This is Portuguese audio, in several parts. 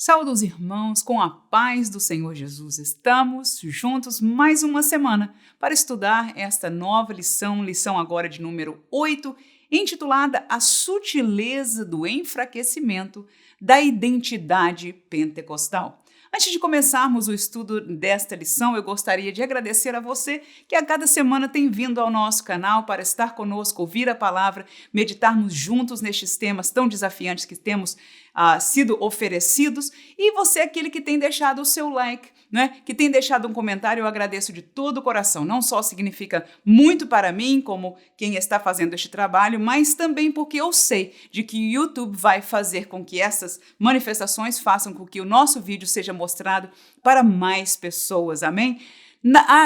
Saúde os irmãos, com a paz do Senhor Jesus. Estamos juntos mais uma semana para estudar esta nova lição agora de número 8, intitulada A Sutileza do Enfraquecimento da Identidade Pentecostal. Antes de começarmos o estudo desta lição, eu gostaria de agradecer a você que a cada semana tem vindo ao nosso canal para estar conosco, ouvir a palavra, meditarmos juntos nestes temas tão desafiantes que temos sido oferecidos, e você, aquele que tem deixado o seu like, né, que tem deixado um comentário, eu agradeço de todo o coração. Não só significa muito para mim, como quem está fazendo este trabalho, mas também porque eu sei de que o YouTube vai fazer com que essas manifestações façam com que o nosso vídeo seja mostrado para mais pessoas, amém?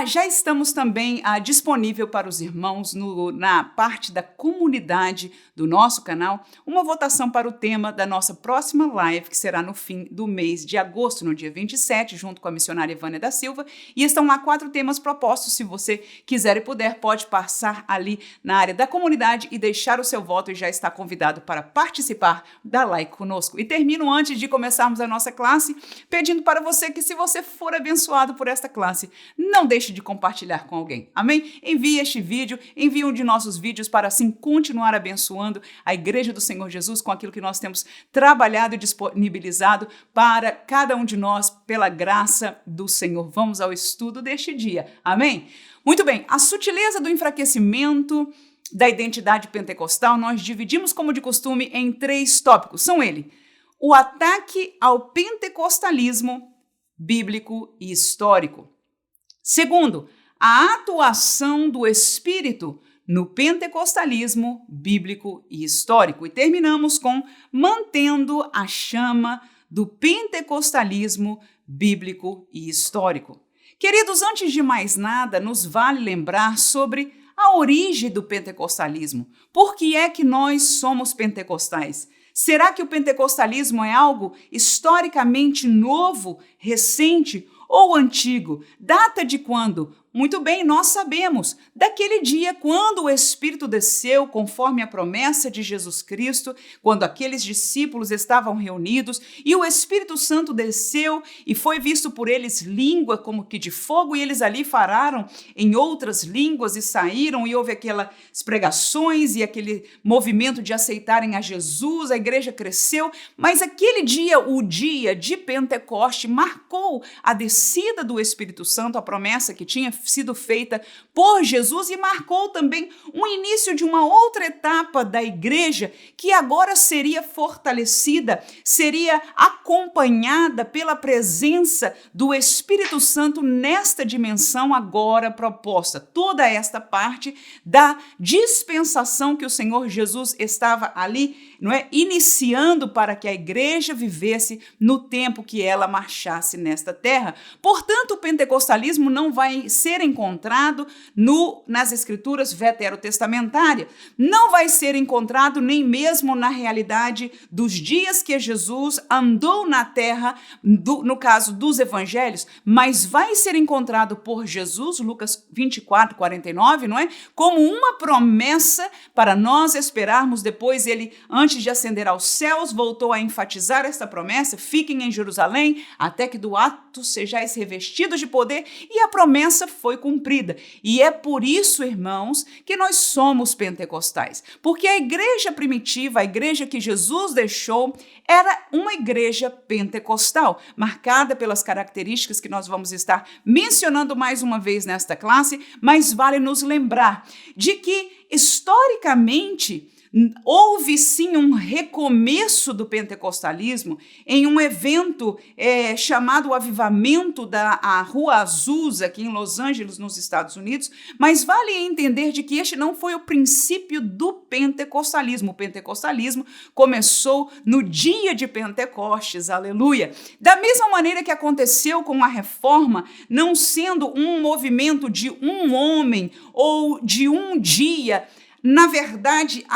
Já estamos também disponível para os irmãos na parte da comunidade do nosso canal, uma votação para o tema da nossa próxima live, que será no fim do mês de agosto, no dia 27, junto com a missionária Ivânia da Silva, e estão lá 4 temas propostos. Se você quiser e puder, pode passar ali na área da comunidade e deixar o seu voto, e já está convidado para participar da live conosco. E termino, antes de começarmos a nossa classe, pedindo para você que, se você for abençoado por esta classe, não deixe de compartilhar com alguém, amém? Envie este vídeo, envie um de nossos vídeos para assim continuar abençoando a Igreja do Senhor Jesus com aquilo que nós temos trabalhado e disponibilizado para cada um de nós pela graça do Senhor. Vamos ao estudo deste dia, amém? Muito bem, a sutileza do enfraquecimento da identidade pentecostal nós dividimos, como de costume, em 3 tópicos. São ele: o ataque ao pentecostalismo bíblico e histórico. Segundo, a atuação do Espírito no pentecostalismo bíblico e histórico. E terminamos com mantendo a chama do pentecostalismo bíblico e histórico. Queridos, antes de mais nada, nos vale lembrar sobre a origem do pentecostalismo. Por que é que nós somos pentecostais? Será que o pentecostalismo é algo historicamente novo, recente ou antigo? Data de quando? Muito bem, nós sabemos, daquele dia quando o Espírito desceu, conforme a promessa de Jesus Cristo, quando aqueles discípulos estavam reunidos e o Espírito Santo desceu e foi visto por eles língua como que de fogo, e eles ali falaram em outras línguas e saíram, e houve aquelas pregações e aquele movimento de aceitarem a Jesus, a igreja cresceu, mas aquele dia, o dia de Pentecoste, marcou a descida do Espírito Santo, a promessa que tinha sido feita por Jesus, e marcou também o início de uma outra etapa da igreja que agora seria fortalecida, seria acompanhada pela presença do Espírito Santo nesta dimensão agora proposta. Toda esta parte da dispensação que o Senhor Jesus estava ali, iniciando para que a igreja vivesse no tempo que ela marchasse nesta terra. Portanto, o pentecostalismo não vai ser encontrado nas escrituras veterotestamentárias, não vai ser encontrado nem mesmo na realidade dos dias que Jesus andou na terra, no caso dos evangelhos, mas vai ser encontrado por Jesus, Lucas 24, 49, como uma promessa para nós esperarmos. Depois ele, antes de ascender aos céus, voltou a enfatizar esta promessa: fiquem em Jerusalém até que do ato sejais revestidos de poder, e a promessa foi cumprida. E é por isso, irmãos, que nós somos pentecostais, porque a igreja primitiva, a igreja que Jesus deixou, era uma igreja pentecostal, marcada pelas características que nós vamos estar mencionando mais uma vez nesta classe, mas vale nos lembrar de que, historicamente, houve sim um recomeço do pentecostalismo em um evento chamado Avivamento da Rua Azusa, aqui em Los Angeles, nos Estados Unidos, mas vale entender de que este não foi o princípio do pentecostalismo. O pentecostalismo começou no dia de Pentecostes, aleluia. Da mesma maneira que aconteceu com a Reforma, não sendo um movimento de um homem ou de um dia, Na verdade,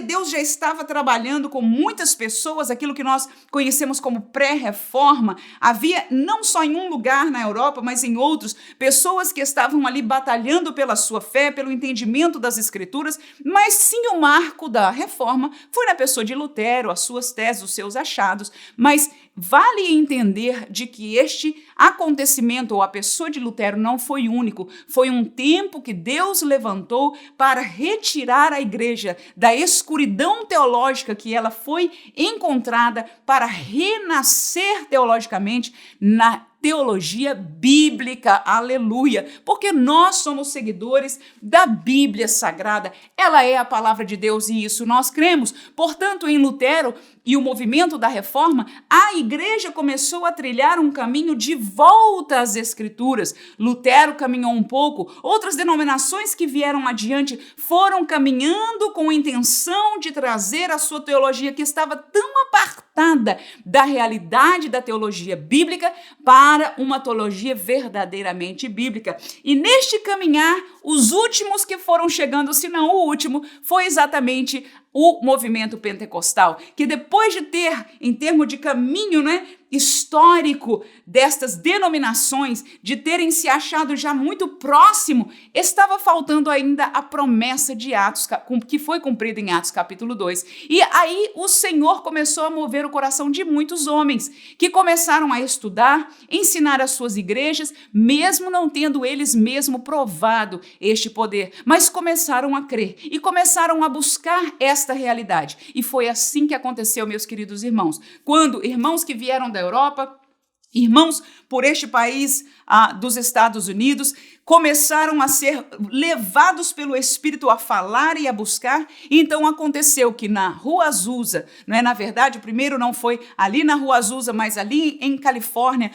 Deus já estava trabalhando com muitas pessoas, aquilo que nós conhecemos como pré-reforma. Havia não só em um lugar na Europa, mas em outros, pessoas que estavam ali batalhando pela sua fé, pelo entendimento das Escrituras, mas sim o marco da reforma foi na pessoa de Lutero, as suas teses, os seus achados, mas vale entender de que este acontecimento, ou a pessoa de Lutero, não foi único, foi um tempo que Deus levantou para retirar a igreja da escuridão teológica que ela foi encontrada, para renascer teologicamente na teologia bíblica, aleluia, porque nós somos seguidores da Bíblia Sagrada, ela é a palavra de Deus e isso nós cremos. Portanto, em Lutero e o movimento da reforma, a igreja começou a trilhar um caminho de volta às Escrituras. Lutero caminhou um pouco, outras denominações que vieram adiante foram caminhando com a intenção de trazer a sua teologia que estava tão apartada da realidade da teologia bíblica para uma teologia verdadeiramente bíblica. E neste caminhar, os últimos que foram chegando, se não o último, foi exatamente o movimento pentecostal, que depois de ter, em termos de caminho, histórico destas denominações, de terem se achado já muito próximo, estava faltando ainda a promessa de Atos, que foi cumprida em Atos capítulo 2. E aí o Senhor começou a mover o coração de muitos homens, que começaram a estudar, ensinar as suas igrejas, mesmo não tendo eles mesmo provado este poder, mas começaram a crer e começaram a buscar esta realidade. E foi assim que aconteceu, meus queridos irmãos, quando irmãos que vieram da Europa, irmãos por este país dos Estados Unidos, começaram a ser levados pelo Espírito a falar e a buscar. Então aconteceu que na Rua Azusa, na verdade o primeiro não foi ali na Rua Azusa, mas ali em Califórnia,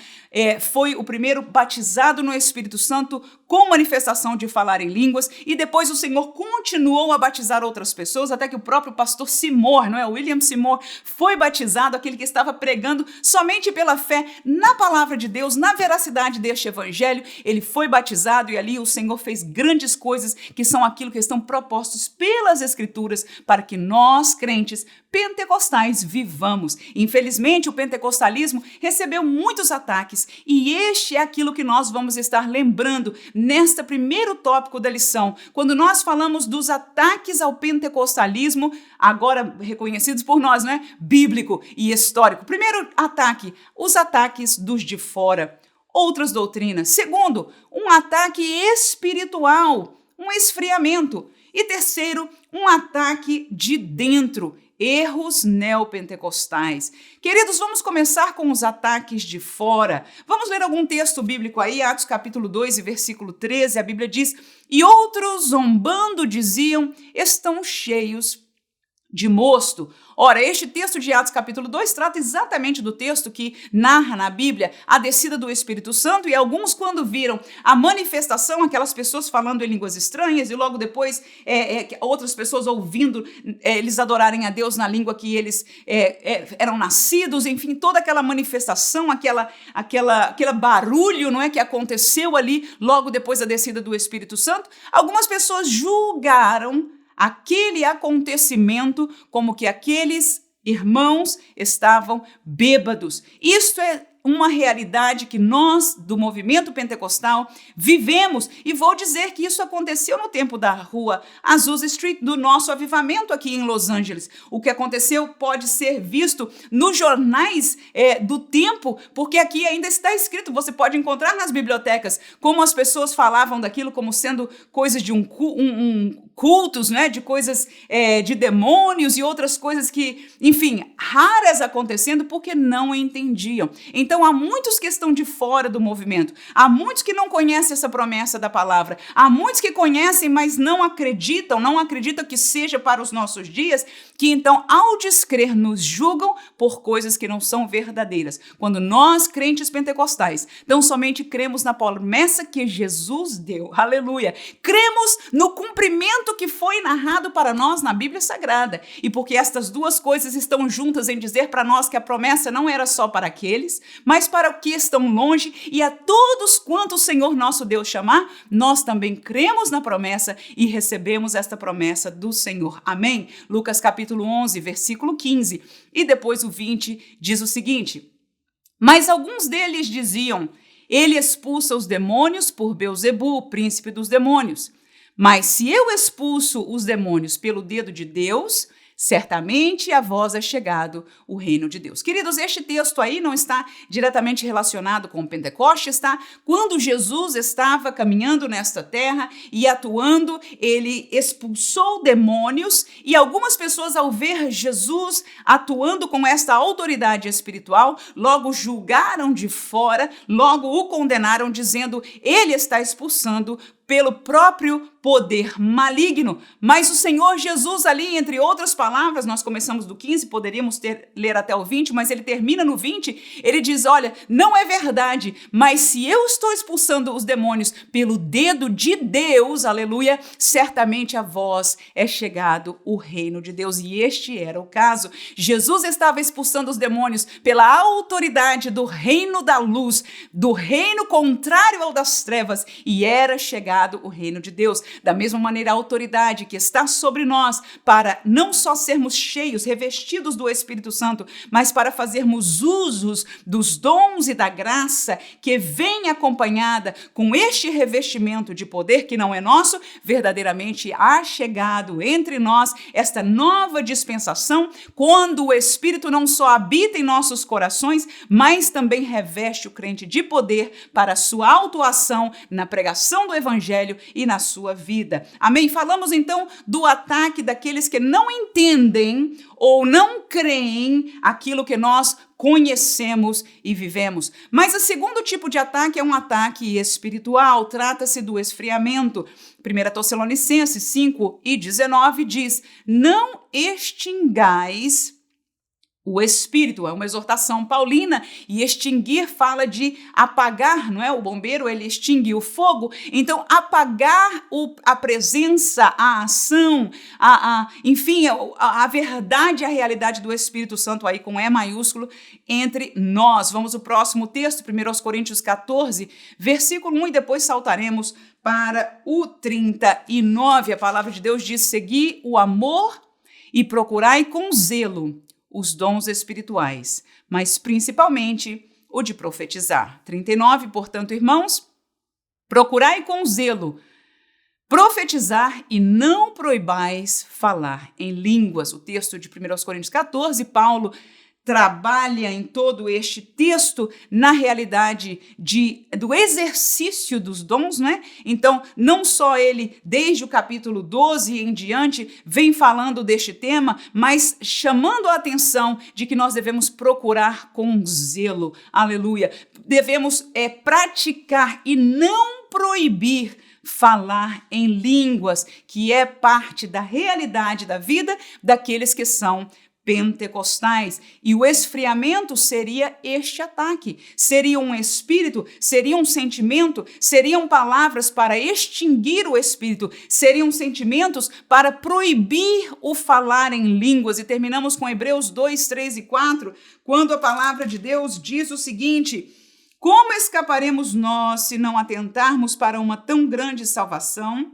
foi o primeiro batizado no Espírito Santo com manifestação de falar em línguas, e depois o Senhor continuou a batizar outras pessoas, até que o próprio pastor Seymour, William Seymour, foi batizado, aquele que estava pregando somente pela fé na palavra de Deus, na veracidade deste evangelho. Ele foi batizado e ali o Senhor fez grandes coisas, que são aquilo que estão propostos pelas Escrituras para que nós, crentes pentecostais, vivamos. Infelizmente, o pentecostalismo recebeu muitos ataques, e este é aquilo que nós vamos estar lembrando neste primeiro tópico da lição, quando nós falamos dos ataques ao pentecostalismo, agora reconhecidos por nós, bíblico e histórico. Primeiro ataque, os ataques dos de fora. Outras doutrinas. Segundo, um ataque espiritual, um esfriamento. E terceiro, um ataque de dentro, erros neopentecostais. Queridos, vamos começar com os ataques de fora. Vamos ler algum texto bíblico aí, Atos capítulo 2 e versículo 13, a Bíblia diz: "E outros, zombando, diziam, estão cheios de mosto." Ora, este texto de Atos capítulo 2 trata exatamente do texto que narra na Bíblia a descida do Espírito Santo, e alguns, quando viram a manifestação, aquelas pessoas falando em línguas estranhas, e logo depois outras pessoas ouvindo eles adorarem a Deus na língua que eles eram nascidos, enfim, toda aquela manifestação, aquele barulho, que aconteceu ali logo depois da descida do Espírito Santo, algumas pessoas julgaram aquele acontecimento como que aqueles irmãos estavam bêbados. Isto é uma realidade que nós, do movimento pentecostal, vivemos, e vou dizer que isso aconteceu no tempo da Rua Azusa Street, do nosso avivamento aqui em Los Angeles. O que aconteceu pode ser visto nos jornais do tempo, porque aqui ainda está escrito, você pode encontrar nas bibliotecas, como as pessoas falavam daquilo como sendo coisas de cultos, de coisas de demônios e outras coisas que, enfim, raras acontecendo porque não entendiam. Então, há muitos que estão de fora do movimento, há muitos que não conhecem essa promessa da palavra, há muitos que conhecem, mas não acreditam que seja para os nossos dias, que então, ao descrer, nos julgam por coisas que não são verdadeiras. Quando nós, crentes pentecostais, tão somente cremos na promessa que Jesus deu, aleluia, cremos no cumprimento que foi narrado para nós na Bíblia Sagrada, e porque estas duas coisas estão juntas em dizer para nós que a promessa não era só para aqueles, mas para os que estão longe e a todos quanto o Senhor nosso Deus chamar, nós também cremos na promessa e recebemos esta promessa do Senhor. Amém? Lucas capítulo 11, versículo 15. E depois o 20 diz o seguinte: mas alguns deles diziam: ele expulsa os demônios por Belzebu, príncipe dos demônios. Mas se eu expulso os demônios pelo dedo de Deus, certamente a vós é chegado o reino de Deus. Queridos, este texto aí não está diretamente relacionado com o Pentecostes, tá? Quando Jesus estava caminhando nesta terra e atuando, ele expulsou demônios e algumas pessoas, ao ver Jesus atuando com esta autoridade espiritual, logo julgaram de fora, logo o condenaram, dizendo: ele está expulsando pelo próprio poder maligno. Mas o Senhor Jesus ali, entre outras palavras, nós começamos do 15, poderíamos ler até o 20, mas ele termina no 20, ele diz: olha, não é verdade, mas se eu estou expulsando os demônios pelo dedo de Deus, aleluia, certamente a vós é chegado o reino de Deus. E este era o caso. Jesus estava expulsando os demônios pela autoridade do reino da luz, do reino contrário ao das trevas, e era chegado o reino de Deus. Da mesma maneira, a autoridade que está sobre nós para não só sermos cheios, revestidos do Espírito Santo, mas para fazermos usos dos dons e da graça que vem acompanhada com este revestimento de poder que não é nosso, verdadeiramente há chegado entre nós esta nova dispensação, quando o Espírito não só habita em nossos corações, mas também reveste o crente de poder para a sua autuação na pregação do Evangelho e na sua vida. Amém? Falamos então do ataque daqueles que não entendem ou não creem aquilo que nós conhecemos e vivemos. Mas o segundo tipo de ataque é um ataque espiritual, trata-se do esfriamento. 1 Tessalonicenses 5:19 diz: não extingais o Espírito. É uma exortação paulina, e extinguir fala de apagar, não é? O bombeiro, ele extingue o fogo. Então, apagar a presença, a ação, enfim, a verdade, a realidade do Espírito Santo aí com E maiúsculo entre nós. Vamos ao próximo texto, 1 Coríntios 14, versículo 1, e depois saltaremos para o 39. A palavra de Deus diz: segui o amor e procurai com zelo os dons espirituais, mas principalmente o de profetizar. 39, portanto, irmãos, procurai com zelo profetizar e não proibais falar em línguas. O texto de 1 Coríntios 14, Paulo trabalha em todo este texto na realidade do exercício dos dons, né? Então, não só ele, desde o capítulo 12 em diante, vem falando deste tema, mas chamando a atenção de que nós devemos procurar com zelo, aleluia, devemos praticar e não proibir falar em línguas, que é parte da realidade da vida daqueles que são pentecostais. E o esfriamento seria este ataque. Seria um espírito, seria um sentimento, seriam palavras para extinguir o espírito, seriam sentimentos para proibir o falar em línguas. E terminamos com Hebreus 2, 3 e 4, quando a palavra de Deus diz o seguinte: como escaparemos nós se não atentarmos para uma tão grande salvação,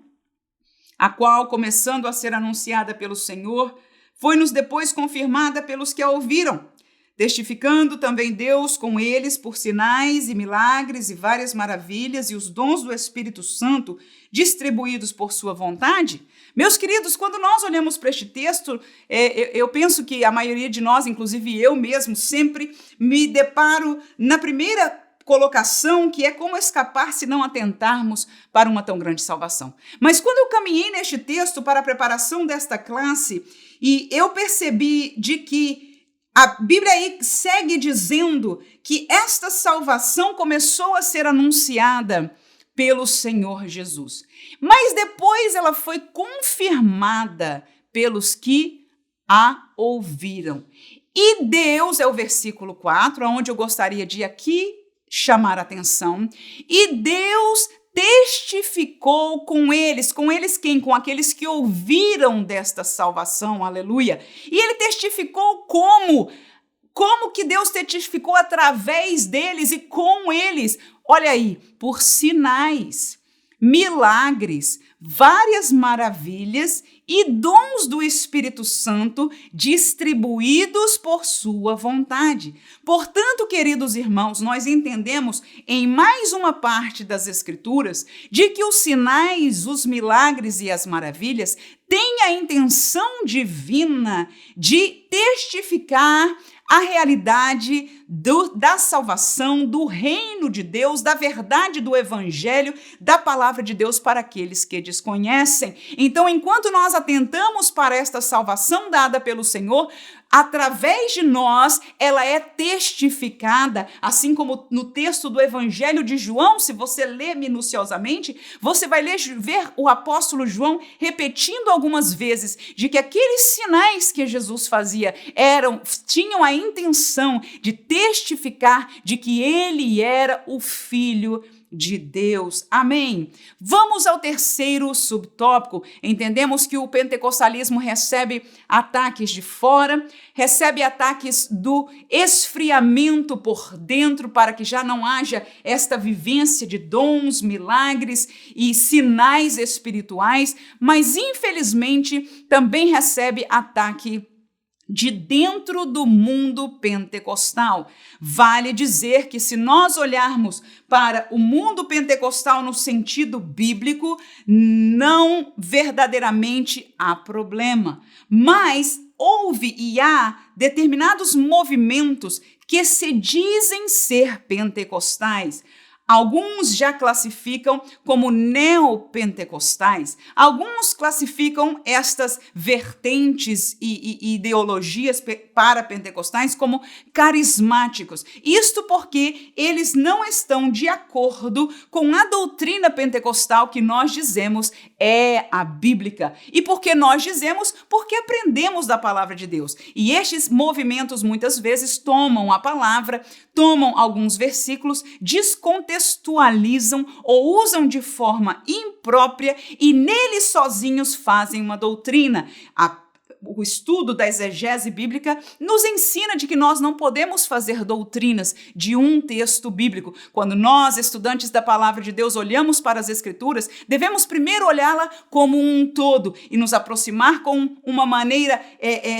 a qual, começando a ser anunciada pelo Senhor, foi-nos depois confirmada pelos que a ouviram, testificando também Deus com eles por sinais e milagres e várias maravilhas e os dons do Espírito Santo distribuídos por sua vontade? Meus queridos, quando nós olhamos para este texto, eu penso que a maioria de nós, inclusive eu mesmo, sempre me deparo na primeira colocação, que é como escapar se não atentarmos para uma tão grande salvação. Mas quando eu caminhei neste texto para a preparação desta classe, e eu percebi de que a Bíblia aí segue dizendo que esta salvação começou a ser anunciada pelo Senhor Jesus, mas depois ela foi confirmada pelos que a ouviram. E Deus, é o versículo 4, onde eu gostaria de aqui chamar a atenção, e Deus testificou com eles quem? Com aqueles que ouviram desta salvação, aleluia. E ele testificou como? Como que Deus testificou através deles e com eles? Olha aí, por sinais, milagres, várias maravilhas e dons do Espírito Santo distribuídos por sua vontade. Portanto, queridos irmãos, nós entendemos em mais uma parte das Escrituras de que os sinais, os milagres e as maravilhas têm a intenção divina de testificar a realidade da salvação, do reino de Deus, da verdade do evangelho, da palavra de Deus para aqueles que desconhecem. Então, enquanto nós atentamos para esta salvação dada pelo Senhor, através de nós, ela é testificada, assim como no texto do Evangelho de João, se você ler minuciosamente, você vai ver o apóstolo João repetindo algumas vezes de que aqueles sinais que Jesus fazia tinham a intenção de testificar de que ele era o Filho de Deus. Amém? Vamos ao terceiro subtópico. Entendemos que o pentecostalismo recebe ataques de fora, recebe ataques do esfriamento por dentro para que já não haja esta vivência de dons, milagres e sinais espirituais, mas infelizmente também recebe ataque de dentro do mundo pentecostal. Vale dizer que se nós olharmos para o mundo pentecostal no sentido bíblico, não verdadeiramente há problema, mas houve e há determinados movimentos que se dizem ser pentecostais. Alguns já classificam como neopentecostais. Alguns classificam estas vertentes e ideologias para pentecostais como carismáticos. Isto porque eles não estão de acordo com a doutrina pentecostal que nós dizemos é a bíblica. E por que nós dizemos? Porque aprendemos da palavra de Deus. E estes movimentos muitas vezes tomam a palavra, tomam alguns versículos, descontextualizam ou usam de forma imprópria e neles sozinhos fazem uma doutrina. O estudo da exegese bíblica nos ensina de que nós não podemos fazer doutrinas de um texto bíblico. Quando nós, estudantes da palavra de Deus, olhamos para as Escrituras, devemos primeiro olhá-la como um todo e nos aproximar com uma maneira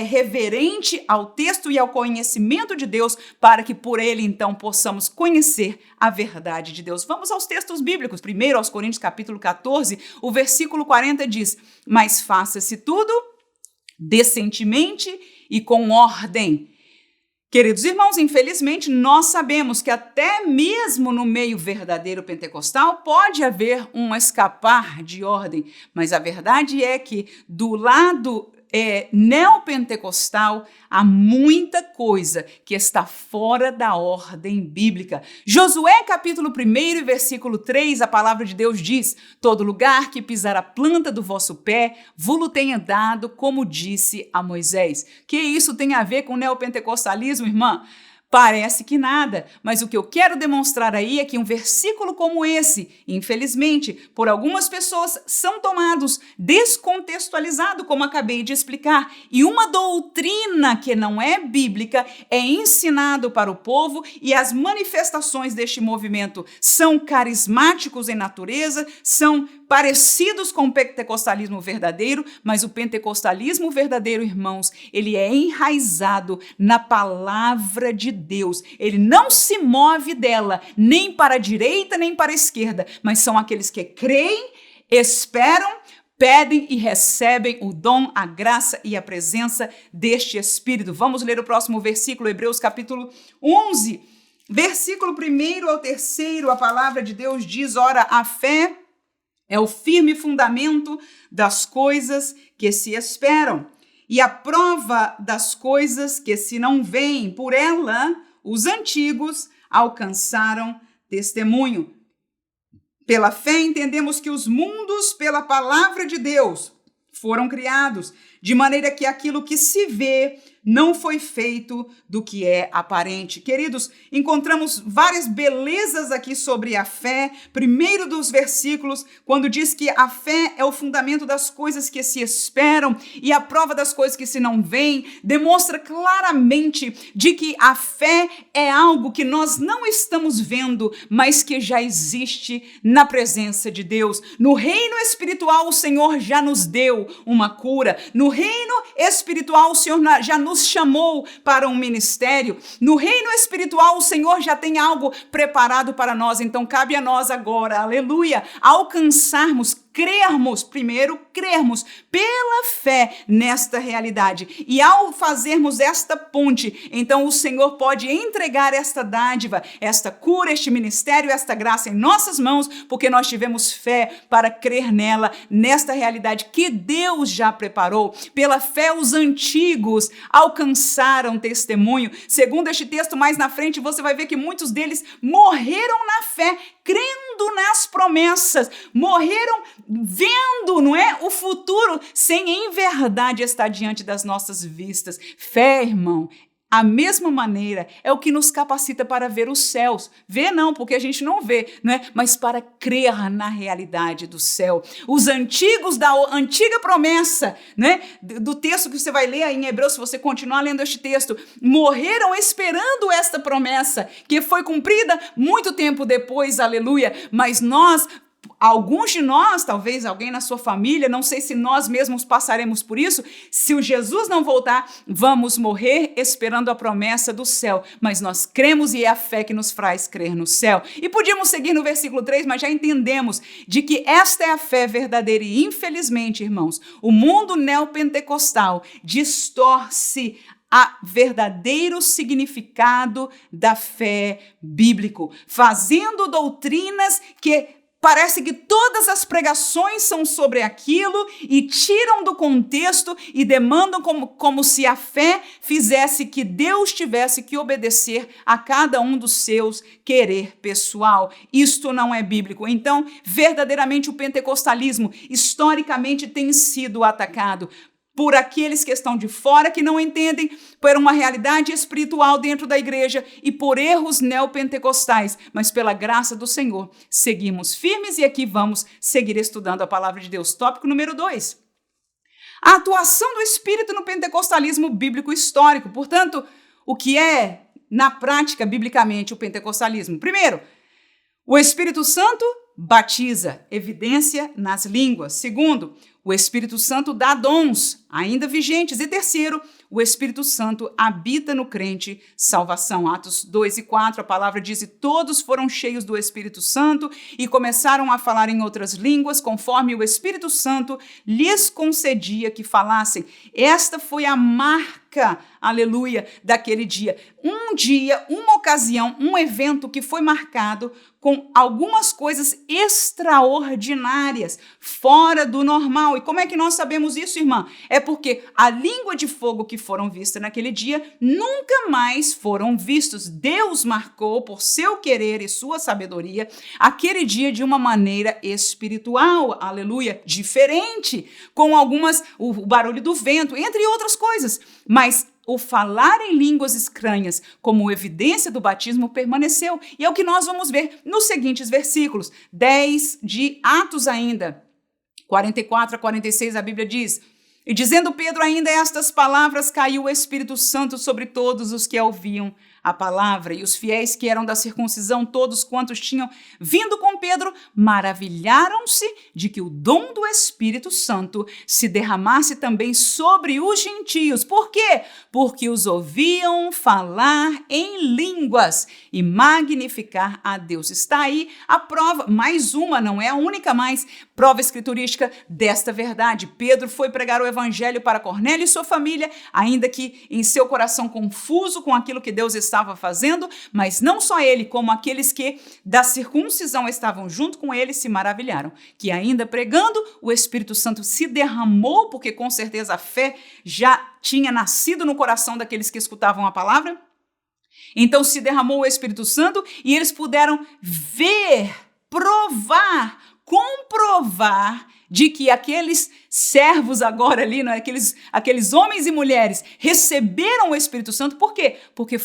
reverente ao texto e ao conhecimento de Deus, para que por ele, então, possamos conhecer a verdade de Deus. Vamos aos textos bíblicos. Primeiro, aos Coríntios, capítulo 14, o versículo 40 diz: "Mas faça-se tudo decentemente e com ordem." Queridos irmãos, infelizmente, nós sabemos que até mesmo no meio verdadeiro pentecostal pode haver um escapar de ordem, mas a verdade é que do lado neopentecostal há muita coisa que está fora da ordem bíblica. Josué capítulo 1, versículo 3, a palavra de Deus diz: "Todo lugar que pisar a planta do vosso pé, vo-lo tenha dado, como disse a Moisés." Que isso tem a ver com neopentecostalismo, irmã? Parece que nada, mas o que eu quero demonstrar aí é que um versículo como esse, infelizmente, por algumas pessoas são tomados descontextualizado, como acabei de explicar, e uma doutrina que não é bíblica é ensinado para o povo e as manifestações deste movimento são carismáticos em natureza, são parecidos com o pentecostalismo verdadeiro, mas o pentecostalismo verdadeiro, irmãos, ele é enraizado na palavra de Deus. Ele não se move dela, nem para a direita, nem para a esquerda, mas são aqueles que creem, esperam, pedem e recebem o dom, a graça e a presença deste Espírito. Vamos ler o próximo versículo, Hebreus capítulo 11, versículo 1 ao 3, a palavra de Deus diz: "Ora, a fé é o firme fundamento das coisas que se esperam e a prova das coisas que se não veem. Por ela, os antigos alcançaram testemunho." Pela fé entendemos que os mundos, pela palavra de Deus, foram criados, de maneira que aquilo que se vê não foi feito do que é aparente. Queridos, encontramos várias belezas aqui sobre a fé. Primeiro dos versículos, quando diz que a fé é o fundamento das coisas que se esperam e a prova das coisas que se não veem, demonstra claramente de que a fé é algo que nós não estamos vendo, mas que já existe na presença de Deus. No reino espiritual, o Senhor já nos deu uma cura. No reino espiritual, o Senhor já nos chamou para um ministério. No reino espiritual, o Senhor já tem algo preparado para nós. Então, cabe a nós agora, aleluia, alcançarmos, crermos pela fé nesta realidade. E ao fazermos esta ponte, então o Senhor pode entregar esta dádiva, esta cura, este ministério, esta graça em nossas mãos, porque nós tivemos fé para crer nela, nesta realidade que Deus já preparou. Pela fé, os antigos alcançaram testemunho. Segundo este texto, mais na frente, você vai ver que muitos deles morreram na fé, crendo nas promessas, morreram vendo, não é, o futuro, sem em verdade estar diante das nossas vistas. Fé, irmão, a mesma maneira é o que nos capacita para ver os céus. Ver não, porque a gente não vê, né? Mas para crer na realidade do céu. Os antigos da antiga promessa, né? Do texto que você vai ler aí em Hebreus, se você continuar lendo este texto, morreram esperando esta promessa, que foi cumprida muito tempo depois, aleluia. Mas nós, alguns de nós, talvez alguém na sua família, não sei se nós mesmos passaremos por isso, se o Jesus não voltar, vamos morrer esperando a promessa do céu, mas nós cremos e é a fé que nos faz crer no céu. E podíamos seguir no versículo 3, mas já entendemos de que esta é a fé verdadeira e infelizmente, irmãos, o mundo neopentecostal distorce a verdadeiro significado da fé bíblico, fazendo doutrinas que parece que todas as pregações são sobre aquilo e tiram do contexto e demandam como se a fé fizesse que Deus tivesse que obedecer a cada um dos seus querer pessoal. Isto não é bíblico. Então, verdadeiramente o pentecostalismo historicamente tem sido atacado por aqueles que estão de fora, que não entendem, por uma realidade espiritual dentro da igreja e por erros neopentecostais, mas pela graça do Senhor, seguimos firmes e aqui vamos seguir estudando a palavra de Deus. Tópico número 2. A atuação do Espírito no pentecostalismo bíblico histórico. Portanto, o que é, na prática, biblicamente, o pentecostalismo? Primeiro, o Espírito Santo batiza, evidência nas línguas. Segundo, o Espírito Santo dá dons, ainda vigentes. E terceiro, o Espírito Santo habita no crente, salvação. Atos 2 e 4, a palavra diz: e todos foram cheios do Espírito Santo e começaram a falar em outras línguas, conforme o Espírito Santo lhes concedia que falassem. Esta foi a marca, aleluia, daquele dia. Um dia, uma ocasião, um evento que foi marcado com algumas coisas extraordinárias, fora do normal. E como é que nós sabemos isso, irmã? É porque a língua de fogo que foram vistas naquele dia nunca mais foram vistos. Deus marcou, por seu querer e sua sabedoria, aquele dia de uma maneira espiritual, aleluia, diferente, com o barulho do vento, entre outras coisas. Mas o falar em línguas estranhas como evidência do batismo permaneceu. E é o que nós vamos ver nos seguintes versículos. 10 de Atos ainda, 44 a 46, a Bíblia diz: e dizendo Pedro ainda estas palavras, caiu o Espírito Santo sobre todos os que ouviam a palavra, e os fiéis que eram da circuncisão, todos quantos tinham vindo com Pedro, maravilharam-se de que o dom do Espírito Santo se derramasse também sobre os gentios. Por quê? Porque os ouviam falar em línguas e magnificar a Deus. Está aí a prova, mais uma, não é a única, mais prova escriturística desta verdade. Pedro foi pregar o evangelho para Cornélio e sua família, ainda que em seu coração confuso com aquilo que Deus estava fazendo, mas não só ele, como aqueles que da circuncisão estavam junto com ele se maravilharam, que ainda pregando, o Espírito Santo se derramou, porque com certeza a fé já tinha nascido no coração daqueles que escutavam a palavra. Então se derramou o Espírito Santo e eles puderam ver, provar comprovar de que aqueles servos agora ali, né, aqueles homens e mulheres receberam o Espírito Santo. Por quê? Porque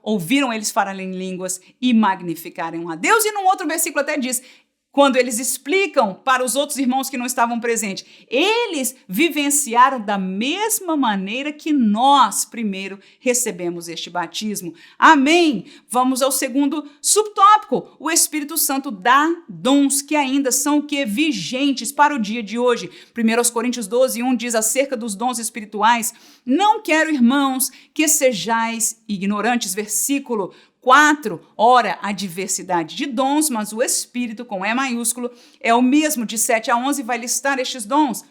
ouviram eles falarem em línguas e magnificarem a Deus. E num outro versículo até diz, quando eles explicam para os outros irmãos que não estavam presentes, eles vivenciaram da mesma maneira que nós primeiro recebemos este batismo. Amém? Vamos ao segundo subtópico. O Espírito Santo dá dons que ainda são o que? Vigentes para o dia de hoje. 1 Coríntios 12:1 diz acerca dos dons espirituais: não quero, irmãos, que sejais ignorantes. Versículo 4, ora, a diversidade de dons, mas o Espírito, com E maiúsculo, é o mesmo. De 7 a 11 vai listar estes dons.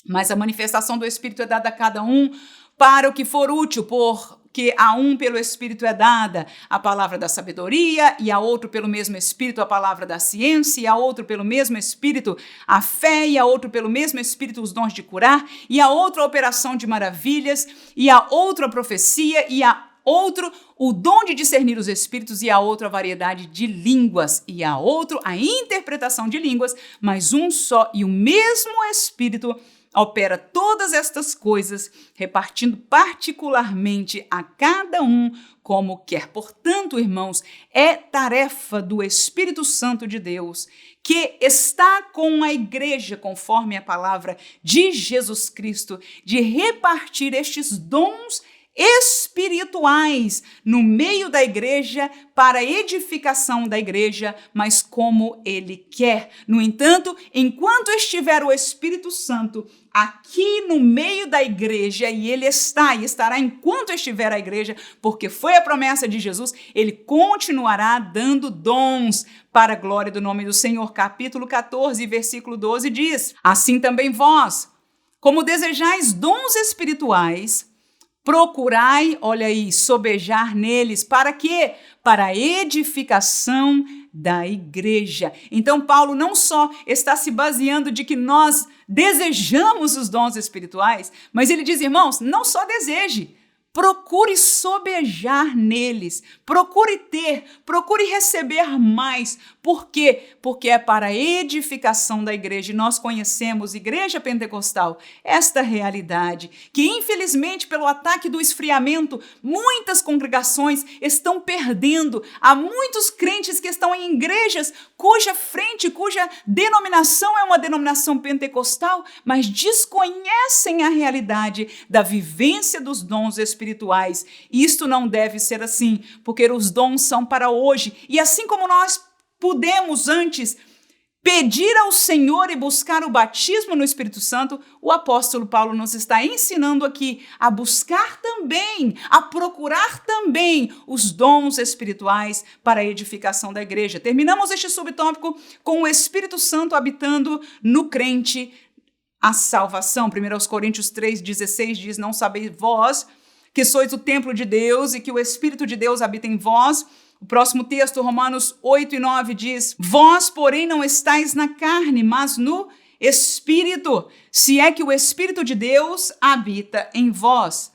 Mas a manifestação do Espírito é dada a cada um para o que for útil, porque a um pelo Espírito é dada a palavra da sabedoria, e a outro pelo mesmo Espírito a palavra da ciência, e a outro pelo mesmo Espírito a fé, e a outro pelo mesmo Espírito os dons de curar, e a outro a operação de maravilhas, e a outro a profecia, e a outro o dom de discernir os espíritos, e a outra a variedade de línguas, e a outro a interpretação de línguas, mas um só e o mesmo Espírito opera todas estas coisas, repartindo particularmente a cada um como quer. Portanto, irmãos, é tarefa do Espírito Santo de Deus, que está com a igreja, conforme a palavra de Jesus Cristo, de repartir estes dons espirituais no meio da igreja para a edificação da igreja, mas como ele quer. No entanto, enquanto estiver o Espírito Santo aqui no meio da igreja, e ele está e estará enquanto estiver a igreja, porque foi a promessa de Jesus, ele continuará dando dons para a glória do nome do Senhor. Capítulo 14, versículo 12 diz: assim também vós, como desejais dons espirituais, procurai, olha aí, sobejar neles. Para quê? Para a edificação da igreja. Então, Paulo não só está se baseando de que nós desejamos os dons espirituais, mas ele diz, irmãos, não só deseje, procure sobejar neles, procure receber mais. Por quê? Porque é para a edificação da igreja. E nós conhecemos, Igreja Pentecostal, esta realidade, que infelizmente pelo ataque do esfriamento, muitas congregações estão perdendo. Há muitos crentes que estão em igrejas cuja denominação é uma denominação pentecostal, mas desconhecem a realidade da vivência dos dons espirituais. Isto não deve ser assim, porque os dons são para hoje. E assim como nós pudemos antes pedir ao Senhor e buscar o batismo no Espírito Santo, o apóstolo Paulo nos está ensinando aqui a buscar também, a procurar também os dons espirituais para a edificação da igreja. Terminamos este subtópico com o Espírito Santo habitando no crente, a salvação. 1 Coríntios 3,16 diz, não sabeis vós que sois o templo de Deus e que o Espírito de Deus habita em vós. O próximo texto, Romanos 8:9 diz, vós, porém, não estáis na carne, mas no Espírito, se é que o Espírito de Deus habita em vós.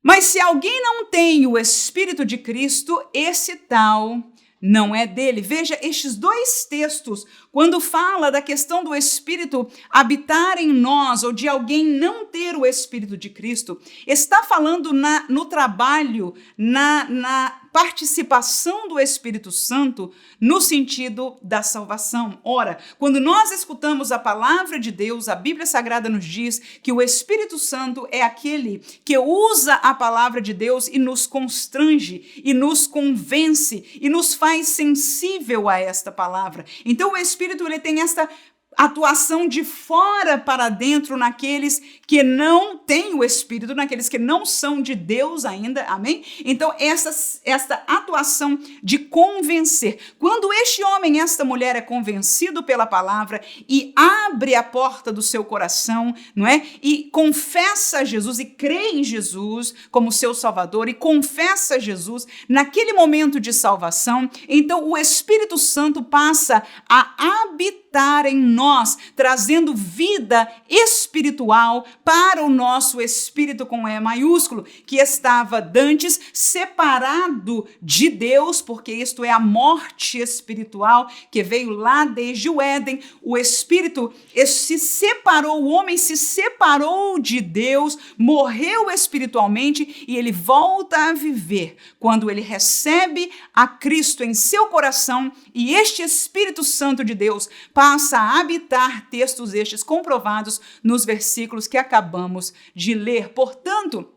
Mas se alguém não tem o Espírito de Cristo, esse tal não é dele. Veja, estes dois textos, quando fala da questão do Espírito habitar em nós, ou de alguém não ter o Espírito de Cristo, está falando no trabalho, na participação do Espírito Santo no sentido da salvação. Ora, quando nós escutamos a palavra de Deus, a Bíblia Sagrada nos diz que o Espírito Santo é aquele que usa a palavra de Deus e nos constrange, e nos convence, e nos faz sensível a esta palavra. Então o Espírito ele tem esta atuação de fora para dentro naqueles que não têm o Espírito, naqueles que não são de Deus ainda, amém? Então, esta atuação de convencer. Quando este homem, esta mulher é convencido pela palavra e abre a porta do seu coração, não é? E confessa Jesus e crê em Jesus como seu Salvador e confessa Jesus naquele momento de salvação, então o Espírito Santo passa a habitar habitar em nós, trazendo vida espiritual para o nosso espírito com E maiúsculo, que estava dantes separado de Deus, porque isto é a morte espiritual que veio lá desde o Éden. O espírito se separou, o homem se separou de Deus, morreu espiritualmente e ele volta a viver quando ele recebe a Cristo em seu coração e este Espírito Santo de Deus passa a habitar, textos estes comprovados nos versículos que acabamos de ler. Portanto,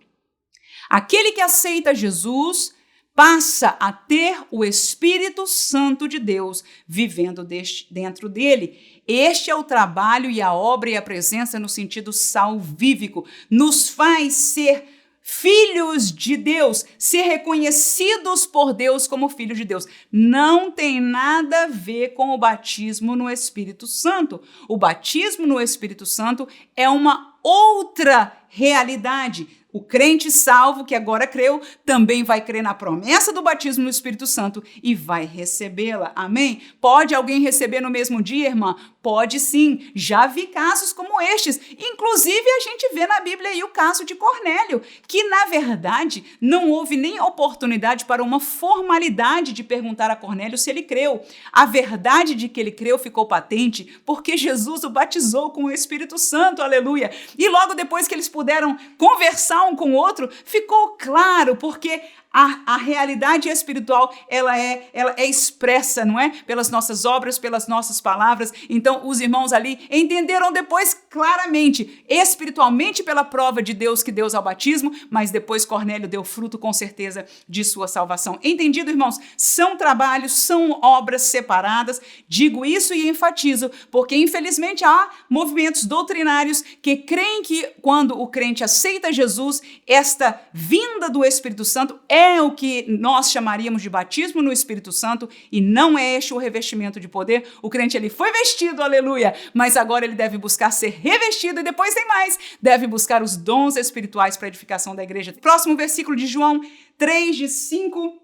aquele que aceita Jesus passa a ter o Espírito Santo de Deus vivendo dentro dele. Este é o trabalho e a obra e a presença no sentido salvífico. Nos faz ser filhos de Deus, ser reconhecidos por Deus como filhos de Deus. Não tem nada a ver com o batismo no Espírito Santo. O batismo no Espírito Santo é uma outra realidade. O crente salvo, que agora creu, também vai crer na promessa do batismo no Espírito Santo e vai recebê-la. Amém? Pode alguém receber no mesmo dia, irmã? Pode sim. Já vi casos como estes. Inclusive, a gente vê na Bíblia aí o caso de Cornélio, que, na verdade, não houve nem oportunidade para uma formalidade de perguntar a Cornélio se ele creu. A verdade de que ele creu ficou patente porque Jesus o batizou com o Espírito Santo. Aleluia! E logo depois que eles puderam conversar um com o outro, ficou claro, porque a realidade espiritual, ela é expressa, não é? Pelas nossas obras, pelas nossas palavras. Então, os irmãos ali entenderam depois claramente, espiritualmente pela prova de Deus que Deus ao batismo, mas depois Cornélio deu fruto com certeza de sua salvação. Entendido, irmãos? São trabalhos, são obras separadas. Digo isso e enfatizo, porque infelizmente há movimentos doutrinários que creem que quando o crente aceita Jesus, esta vinda do Espírito Santo é o que nós chamaríamos de batismo no Espírito Santo e não é este o revestimento de poder. O crente, ele foi vestido, aleluia, mas agora ele deve buscar ser revestido e depois tem mais, deve buscar os dons espirituais para a edificação da igreja. Próximo versículo de João 3, de 5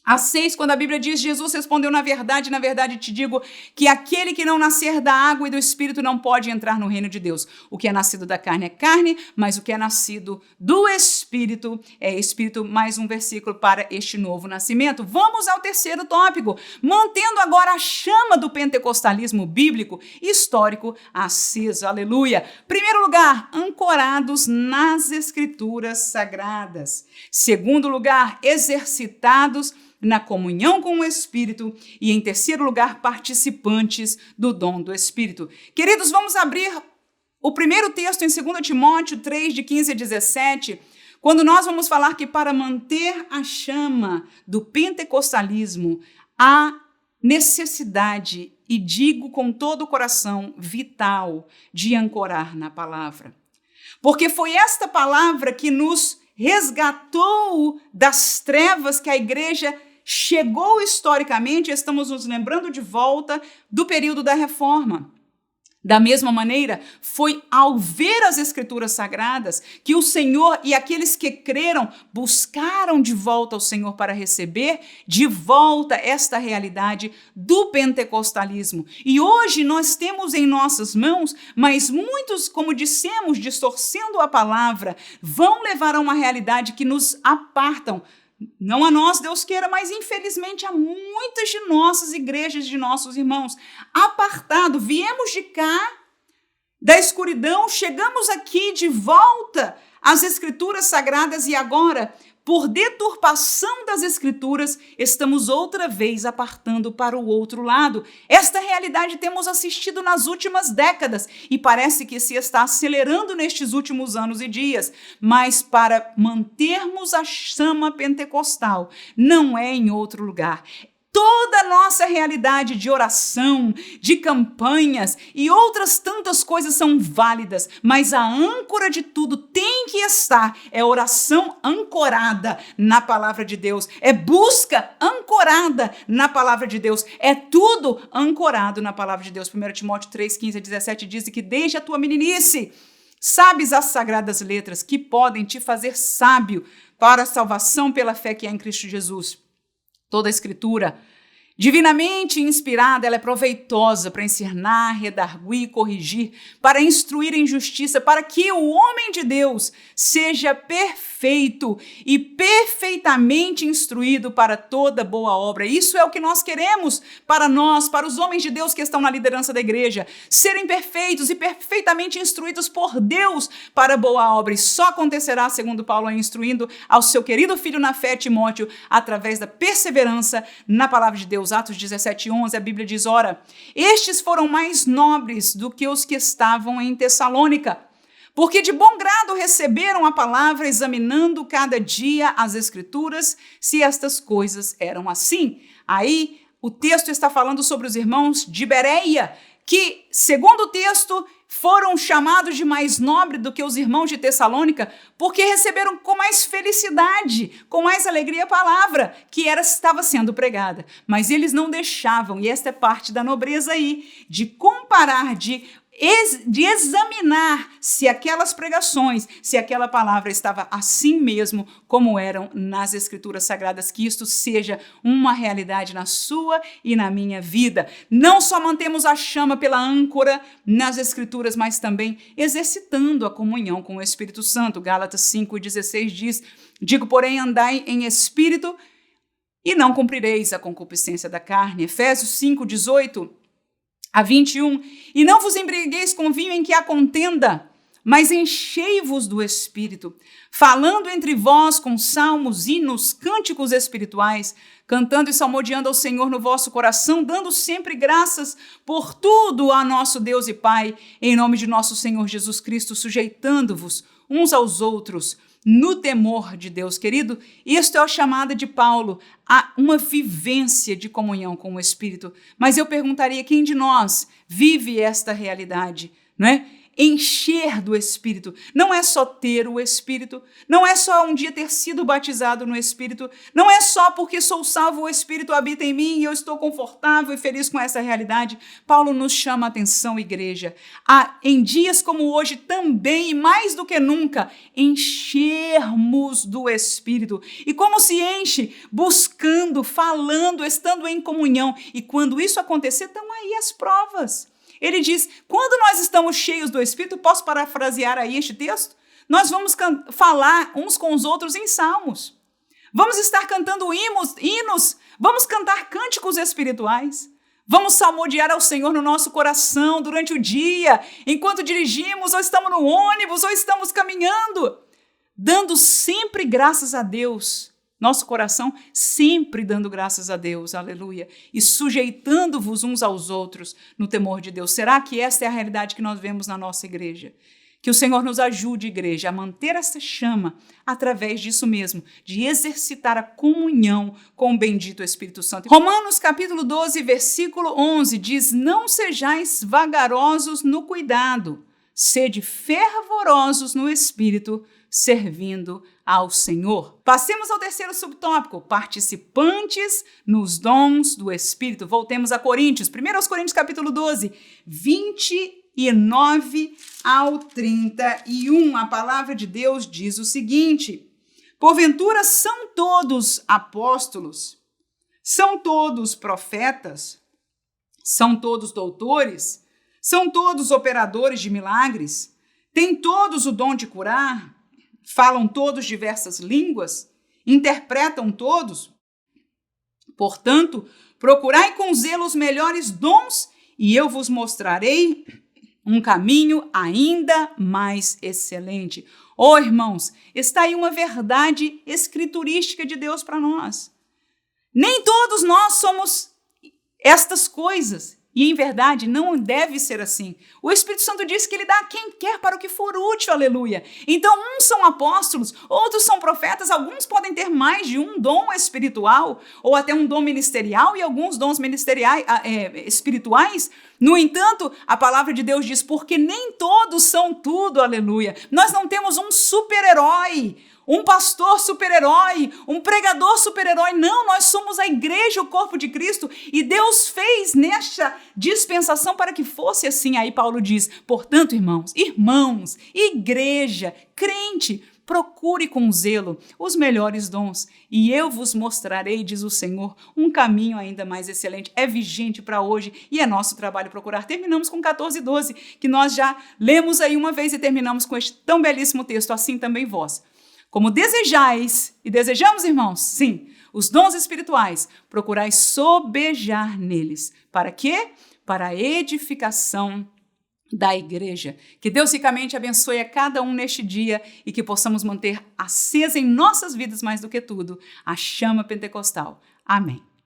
a 6, quando a Bíblia diz, Jesus respondeu, na verdade te digo, que aquele que não nascer da água e do Espírito não pode entrar no reino de Deus. O que é nascido da carne é carne, mas o que é nascido do Espírito é Espírito. Mais um versículo para este novo nascimento. Vamos ao terceiro tópico, mantendo agora a chama do pentecostalismo bíblico histórico acesa. Aleluia! Primeiro lugar, ancorados nas Escrituras Sagradas. Segundo lugar, exercitados na comunhão com o Espírito. E em terceiro lugar, participantes do dom do Espírito. Queridos, vamos abrir o primeiro texto em 2 Timóteo 3, de 15 a 17, quando nós vamos falar que para manter a chama do pentecostalismo, há necessidade, e digo com todo o coração, vital, de ancorar na palavra. Porque foi esta palavra que nos resgatou das trevas que a igreja chegou historicamente. Estamos nos lembrando de volta do período da Reforma. Da mesma maneira, foi ao ver as Escrituras Sagradas que o Senhor e aqueles que creram buscaram de volta ao Senhor para receber de volta esta realidade do pentecostalismo. E hoje nós temos em nossas mãos, mas muitos, como dissemos, distorcendo a palavra, vão levar a uma realidade que nos apartam. Não a nós, Deus queira, mas infelizmente há muitas de nossas igrejas, de nossos irmãos, apartado. Viemos de cá, da escuridão, chegamos aqui de volta às Escrituras Sagradas e agora, por deturpação das Escrituras, estamos outra vez apartando para o outro lado. Esta realidade temos assistido nas últimas décadas e parece que se está acelerando nestes últimos anos e dias. Mas para mantermos a chama pentecostal, não é em outro lugar. Toda a nossa realidade de oração, de campanhas e outras tantas coisas são válidas, mas a âncora de tudo tem que estar, é oração ancorada na palavra de Deus, é busca ancorada na palavra de Deus, é tudo ancorado na palavra de Deus. 1 Timóteo 3, 15 a 17 diz que desde a tua meninice sabes as sagradas letras que podem te fazer sábio para a salvação pela fé que há em Cristo Jesus. Toda a Escritura Divinamente inspirada, ela é proveitosa para ensinar, redarguir, corrigir, para instruir em justiça, para que o homem de Deus seja perfeito e perfeitamente instruído para toda boa obra. Isso é o que nós queremos para nós, para os homens de Deus que estão na liderança da igreja, serem perfeitos e perfeitamente instruídos por Deus para boa obra. E só acontecerá, segundo Paulo é instruindo ao seu querido filho na fé, Timóteo, através da perseverança na palavra de Deus. Atos 17:11, a Bíblia diz: ora, estes foram mais nobres do que os que estavam em Tessalônica, porque de bom grado receberam a palavra, examinando cada dia as Escrituras, se estas coisas eram assim. Aí o texto está falando sobre os irmãos de Bereia, que, segundo o texto, foram chamados de mais nobre do que os irmãos de Tessalônica, porque receberam com mais felicidade, com mais alegria a palavra que estava sendo pregada. Mas eles não deixavam, e esta é parte da nobreza aí, de comparar, de examinar se aquelas pregações, se aquela palavra estava assim mesmo como eram nas Escrituras Sagradas, que isto seja uma realidade na sua e na minha vida. Não só mantemos a chama pela âncora nas Escrituras, mas também exercitando a comunhão com o Espírito Santo. Gálatas 5:16 diz: digo, porém, andai em espírito e não cumprireis a concupiscência da carne. Efésios 5:18 a 21, e não vos embriagueis com vinho em que há contenda, mas enchei-vos do Espírito, falando entre vós com salmos, hinos, cânticos espirituais, cantando e salmodiando ao Senhor no vosso coração, dando sempre graças por tudo a nosso Deus e Pai, em nome de nosso Senhor Jesus Cristo, sujeitando-vos uns aos outros, no temor de Deus. Querido, isto é a chamada de Paulo a uma vivência de comunhão com o Espírito. Mas eu perguntaria, quem de nós vive esta realidade, não é? Encher do Espírito. Não é só ter o Espírito, não é só um dia ter sido batizado no Espírito, não é só porque sou salvo, o Espírito habita em mim e eu estou confortável e feliz com essa realidade. Paulo nos chama a atenção, igreja, a, em dias como hoje também, e mais do que nunca, enchermos do Espírito. E como se enche? Buscando, falando, estando em comunhão. E quando isso acontecer, estão aí as provas. Ele diz, quando nós estamos cheios do Espírito, posso parafrasear aí este texto? Nós vamos falar uns com os outros em salmos. Vamos estar cantando hinos, vamos cantar cânticos espirituais. Vamos salmodiar ao Senhor no nosso coração durante o dia, enquanto dirigimos, ou estamos no ônibus, ou estamos caminhando, dando sempre graças a Deus. Nosso coração sempre dando graças a Deus, aleluia, e sujeitando-vos uns aos outros no temor de Deus. Será que esta é a realidade que nós vemos na nossa igreja? Que o Senhor nos ajude, igreja, a manter essa chama através disso mesmo, de exercitar a comunhão com o bendito Espírito Santo. Romanos capítulo 12, versículo 11 diz, não sejais vagarosos no cuidado, sede fervorosos no Espírito, servindo ao Senhor. Passemos ao terceiro subtópico, participantes nos dons do Espírito. Voltemos a Coríntios, 1 Coríntios capítulo 12, 29 ao 31. A palavra de Deus diz o seguinte, porventura são todos apóstolos, são todos profetas, são todos doutores, são todos operadores de milagres, têm todos o dom de curar, falam todos diversas línguas, interpretam todos. Portanto, procurai com zelo os melhores dons e eu vos mostrarei um caminho ainda mais excelente. Oh, irmãos, está aí uma verdade escriturística de Deus para nós. Nem todos nós somos estas coisas. E, em verdade, não deve ser assim. O Espírito Santo diz que ele dá a quem quer para o que for útil, aleluia. Então, uns são apóstolos, outros são profetas, alguns podem ter mais de um dom espiritual, ou até um dom ministerial e alguns dons espirituais. No entanto, a palavra de Deus diz, porque nem todos são tudo, aleluia. Nós não temos um super-herói, um pastor super-herói, um pregador super-herói. Não, nós somos a igreja, o corpo de Cristo, e Deus fez nesta dispensação para que fosse assim. Aí Paulo diz, portanto, irmãos, igreja, crente, procure com zelo os melhores dons, e eu vos mostrarei, diz o Senhor, um caminho ainda mais excelente. É vigente para hoje e é nosso trabalho procurar. Terminamos com 14:12, que nós já lemos aí uma vez e terminamos com este tão belíssimo texto, assim também vós. Como desejais, e desejamos, irmãos, sim, os dons espirituais, procurai sobejar neles. Para quê? Para a edificação da igreja. Que Deus ricamente abençoe a cada um neste dia e que possamos manter acesa em nossas vidas, mais do que tudo, a chama pentecostal. Amém.